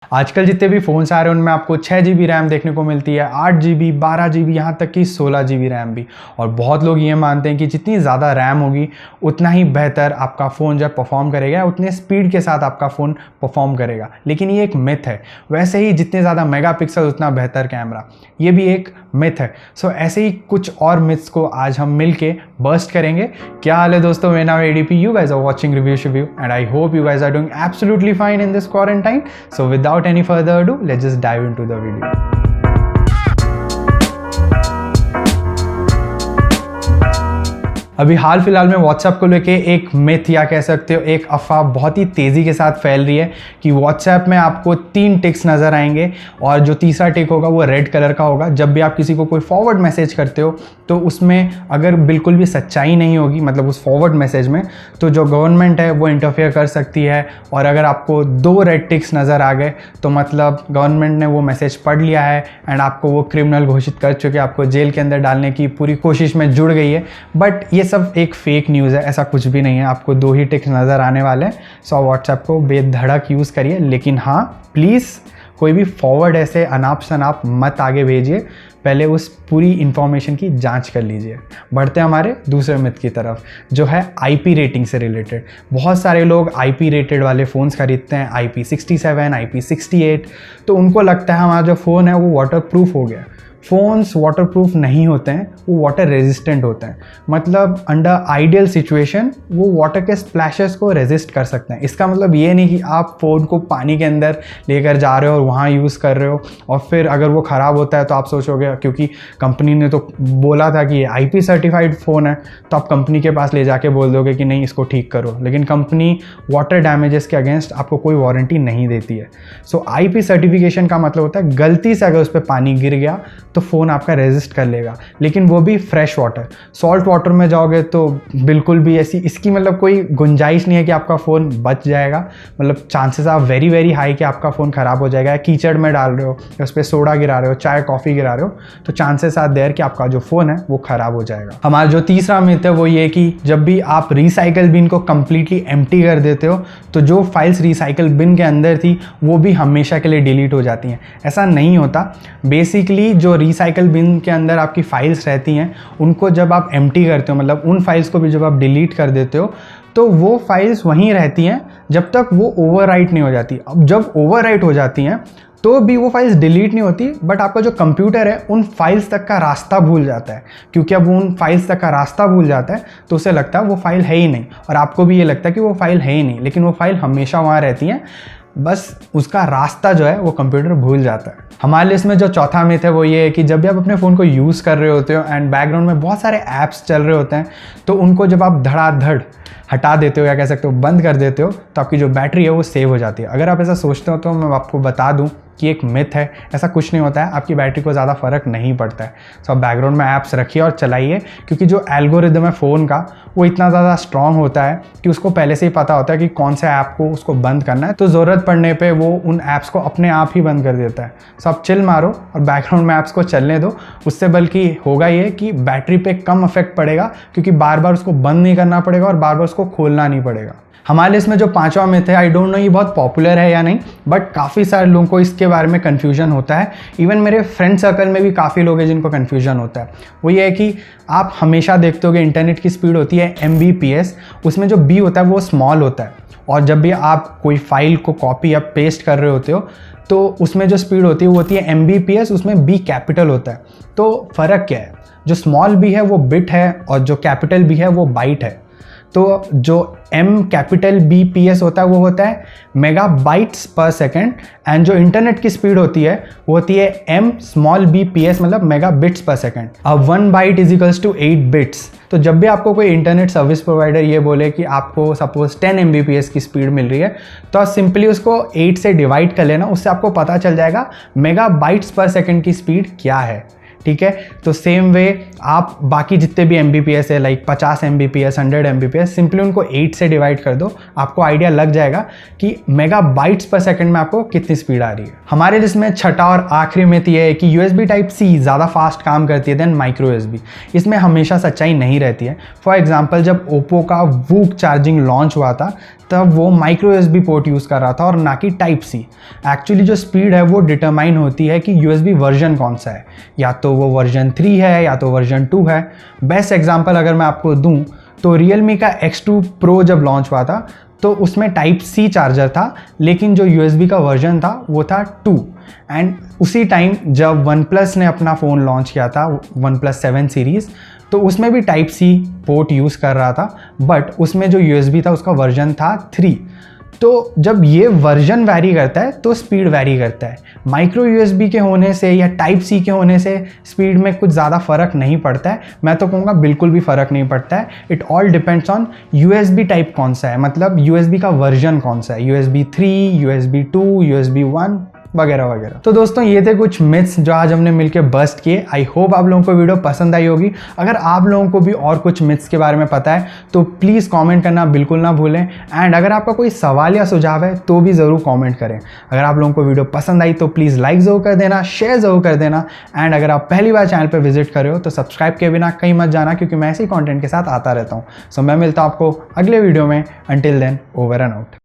आजकल जितने भी फ़ोन्स आ रहे हैं उनमें आपको 6 GB रैम देखने को मिलती है, 8 GB, 12 GB, यहाँ तक कि 16 GB रैम भी। और बहुत लोग ये मानते हैं कि जितनी ज़्यादा रैम होगी उतना ही बेहतर आपका फ़ोन जब परफॉर्म करेगा, उतने स्पीड के साथ आपका फ़ोन परफॉर्म करेगा। लेकिन ये एक मिथ है। वैसे ही जितने ज़्यादा मेगापिक्सल उतना बेहतर कैमरा, ये भी एक मिथ है। सो ऐसे ही कुछ और मिथ्स को आज हम मिल के बर्स्ट करेंगे। क्या हाल है दोस्तों, मेरा नाम ADP, you guys are watching review शिव्यू and I hope you guys are doing absolutely fine in this quarantine. So without any further ado, let's just dive into the video. अभी हाल फिलहाल में व्हाट्सएप को लेके एक मिथ या कह सकते हो एक अफवाह बहुत ही तेज़ी के साथ फैल रही है कि व्हाट्सएप में आपको 3 टिक्स नज़र आएंगे और जो तीसरा टिक होगा वो रेड कलर का होगा। जब भी आप किसी को कोई फॉरवर्ड मैसेज करते हो तो उसमें अगर बिल्कुल भी सच्चाई नहीं होगी, मतलब उस फॉरवर्ड मैसेज में, तो जो गवर्नमेंट है वो इंटरफेयर कर सकती है। और अगर आपको 2 रेड टिक्स नज़र आ गए तो मतलब गवर्नमेंट ने वो मैसेज पढ़ लिया है एंड आपको वो क्रिमिनल घोषित कर चुके, आपको जेल के अंदर डालने की पूरी कोशिश में जुड़ गई है। बट ये सब एक फेक न्यूज़ है, ऐसा कुछ भी नहीं है। आपको 2 ही टिक्स नज़र आने वाले हैं। सो व्हाट्सएप को बेधड़क यूज़ करिए, लेकिन हाँ प्लीज़ कोई भी फॉरवर्ड ऐसे अनाप शनाप मत आगे भेजिए, पहले उस पूरी इन्फॉर्मेशन की जांच कर लीजिए। बढ़ते हैं हमारे दूसरे मिथ की तरफ, जो है IP रेटिंग से रिलेटेड। बहुत सारे लोग IP रेटेड वाले फ़ोन्स खरीदते हैं, IP67, IP68, तो उनको लगता है हमारा जो फ़ोन है वो वाटर प्रूफ हो गया। फ़ोन्स वाटरप्रूफ नहीं होते हैं, वो वाटर रेजिस्टेंट होते हैं। मतलब अंडर आइडियल सिचुएशन वो वाटर के स्प्लैशेस को रेजिस्ट कर सकते हैं। इसका मतलब ये नहीं कि आप फ़ोन को पानी के अंदर लेकर जा रहे हो और वहाँ यूज़ कर रहे हो और फिर अगर वो ख़राब होता है तो आप सोचोगे क्योंकि कंपनी ने तो बोला था कि ये IP सर्टिफाइड फ़ोन है, तो आप कंपनी के पास ले जाके बोल दोगे कि नहीं इसको ठीक करो। लेकिन कंपनी वाटर डैमेजेस के अगेंस्ट आपको कोई वारंटी नहीं देती है। सो IP सर्टिफिकेशन का मतलब होता है गलती से अगर उस पर पानी गिर गया तो फ़ोन आपका रेजिस्ट कर लेगा, लेकिन वो भी फ्रेश वाटर। सॉल्ट वाटर में जाओगे तो बिल्कुल भी ऐसी इसकी मतलब कोई गुंजाइश नहीं है कि आपका फ़ोन बच जाएगा। मतलब chances are very very high कि आपका फ़ोन ख़राब हो जाएगा। कीचड़ में डाल रहे हो या उस पर सोडा गिरा रहे हो, चाय कॉफ़ी गिरा रहे हो, तो चांसेस आर देयर कि आपका जो फ़ोन है वो ख़राब हो जाएगा। हमारा जो तीसरा मिथ है वो ये कि जब भी आप रिसाइकल बिन को कम्प्लीटली एम्प्टी कर देते हो तो जो फाइल्स रिसाइकल बिन के अंदर थी वो भी हमेशा के लिए डिलीट हो जाती हैं। ऐसा नहीं होता। बेसिकली जो रिसाइकल बिन के अंदर आपकी फाइल्स रहती हैं उनको जब आप एम्प्टी करते हो, मतलब उन फाइल्स को भी जब आप डिलीट कर देते हो तो वो फाइल्स वहीं रहती हैं जब तक वो ओवरराइट नहीं हो जाती। अब जब ओवरराइट हो जाती हैं तो भी वो फाइल्स डिलीट नहीं होती, बट आपका जो कंप्यूटर है उन फाइल्स तक का रास्ता भूल जाता है। क्योंकि अब उन फाइल्स तक का रास्ता भूल जाता है तो उसे लगता है वो फाइल है ही नहीं, और आपको भी ये लगता है कि वो फाइल है ही नहीं, लेकिन वो फाइल हमेशा वहाँ रहती हैं, बस उसका रास्ता जो है वो कंप्यूटर भूल जाता है। हमारे लिस्ट में जो चौथा मिथ है वो ये है कि जब भी आप अपने फ़ोन को यूज़ कर रहे होते हो एंड बैकग्राउंड में बहुत सारे ऐप्स चल रहे होते हैं तो उनको जब आप धड़ाधड़ हटा देते हो या कह सकते हो बंद कर देते हो तो आपकी जो बैटरी है वो सेव हो जाती है। अगर आप ऐसा सोचते हो तो मैं आपको बता दूं कि एक मिथ है, ऐसा कुछ नहीं होता है। आपकी बैटरी को ज़्यादा फ़र्क नहीं पड़ता है। सो आप बैकग्राउंड में ऐप्स रखिए और चलाइए, क्योंकि जो एल्गोरिदम है फ़ोन का वो इतना ज़्यादा स्ट्रॉन्ग होता है कि उसको पहले से ही पता होता है कि कौन से ऐप को उसको बंद करना है, तो ज़रूरत पड़ने पे वो उन ऐप्स को अपने आप ही बंद कर देता है। सो आप चिल मारो और बैकग्राउंड में ऐप्स को चलने दो। उससे बल्कि होगा ये कि बैटरी पे कम इफेक्ट पड़ेगा, क्योंकि बार बार उसको बंद नहीं करना पड़ेगा और बार बार उसको खोलना नहीं पड़ेगा। हमारे लिस्ट में जो 5वां मिथ है, आई डोंट नो ये बहुत पॉपुलर है या नहीं, बट काफ़ी सारे लोगों को इसके बारे में कन्फ्यूजन होता है। इवन मेरे फ्रेंड सर्कल में भी काफ़ी लोग हैं जिनको कन्फ्यूजन होता है। वो ये है कि आप हमेशा देखते हो कि इंटरनेट की स्पीड होती है Mbps, उसमें जो B होता है वो स्मॉल होता है, और जब भी आप कोई फाइल को कॉपी या पेस्ट कर रहे होते हो तो उसमें जो स्पीड होती है वो होती है Mbps, उसमें B कैपिटल होता है। तो फ़र्क क्या है? जो स्मॉल B है वो बिट है और जो कैपिटल B है वो बाइट है। तो जो M कैपिटल BPS होता है वो होता है मेगाबाइट्स पर सेकेंड, एंड जो इंटरनेट की स्पीड होती है वो होती है M स्मॉल BPS, मतलब मेगाबिट्स पर सेकेंड। अब 1 byte is equals to 8 bits. तो जब भी आपको कोई इंटरनेट सर्विस प्रोवाइडर ये बोले कि आपको सपोज 10 Mbps की स्पीड मिल रही है, तो आप सिंपली उसको 8 से डिवाइड कर लेना, उससे आपको पता चल जाएगा मेगाबाइट्स पर सेकेंड की स्पीड क्या है। ठीक है, तो सेम वे आप बाकी जितने भी Mbps है, लाइक 50 Mbps, 100 Mbps, सिंपली उनको 8 से डिवाइड कर दो, आपको आइडिया लग जाएगा कि मेगाबाइट्स पर सेकंड में आपको कितनी स्पीड आ रही है। हमारे लिस्ट में छठा और आखिरी मिथ ये है कि USB Type-C ज़्यादा फास्ट काम करती है देन माइक्रो USB। इसमें हमेशा सच्चाई नहीं रहती है। फॉर एग्जाम्पल जब ओप्पो का वूक चार्जिंग लॉन्च हुआ था तब वो माइक्रो USB पोर्ट यूज़ कर रहा था और ना कि टाइप सी। एक्चुअली जो स्पीड है वो डिटरमाइन होती है कि USB वर्जन कौन सा है, या तो वो वर्जन 3 है या तो वर्जन 2 है। बेस्ट एग्जांपल अगर मैं आपको दूं तो Realme का X2 Pro जब लॉन्च हुआ था तो उसमें टाइप सी चार्जर था, लेकिन जो USB का वर्जन था वो था 2। एंड उसी टाइम जब OnePlus ने अपना फ़ोन लॉन्च किया था, OnePlus 7 सीरीज़, तो उसमें भी टाइप सी पोर्ट यूज़ कर रहा था, बट उसमें जो USB था उसका वर्जन था 3। तो जब ये वर्जन वैरी करता है तो स्पीड वैरी करता है। माइक्रो USB के होने से या टाइप सी के होने से स्पीड में कुछ ज़्यादा फ़र्क नहीं पड़ता है, मैं तो कहूँगा बिल्कुल भी फ़र्क नहीं पड़ता है। It all depends on USB type कौन सा है, मतलब USB का वर्जन कौन सा है, USB 3, USB 2, USB 1 वगैरह वगैरह। तो दोस्तों ये थे कुछ मिथ्स जो आज हमने मिलकर बस्ट किए। आई होप आप लोगों को वीडियो पसंद आई होगी। अगर आप लोगों को भी और कुछ मिथ्स के बारे में पता है तो प्लीज़ कमेंट करना बिल्कुल ना भूलें। एंड अगर आपका कोई सवाल या सुझाव है तो भी ज़रूर कमेंट करें। अगर आप लोगों को वीडियो पसंद आई तो प्लीज़ लाइक ज़रूर कर देना, शेयर ज़रूर कर देना। एंड अगर आप पहली बार चैनल पर विजिट कर रहे हो तो सब्सक्राइब किए बिना कहीं मत जाना, क्योंकि मैं ऐसे ही कॉन्टेंट के साथ आता रहता हूँ। सो मैं मिलता हूँ आपको अगले वीडियो में। Until then, over and out.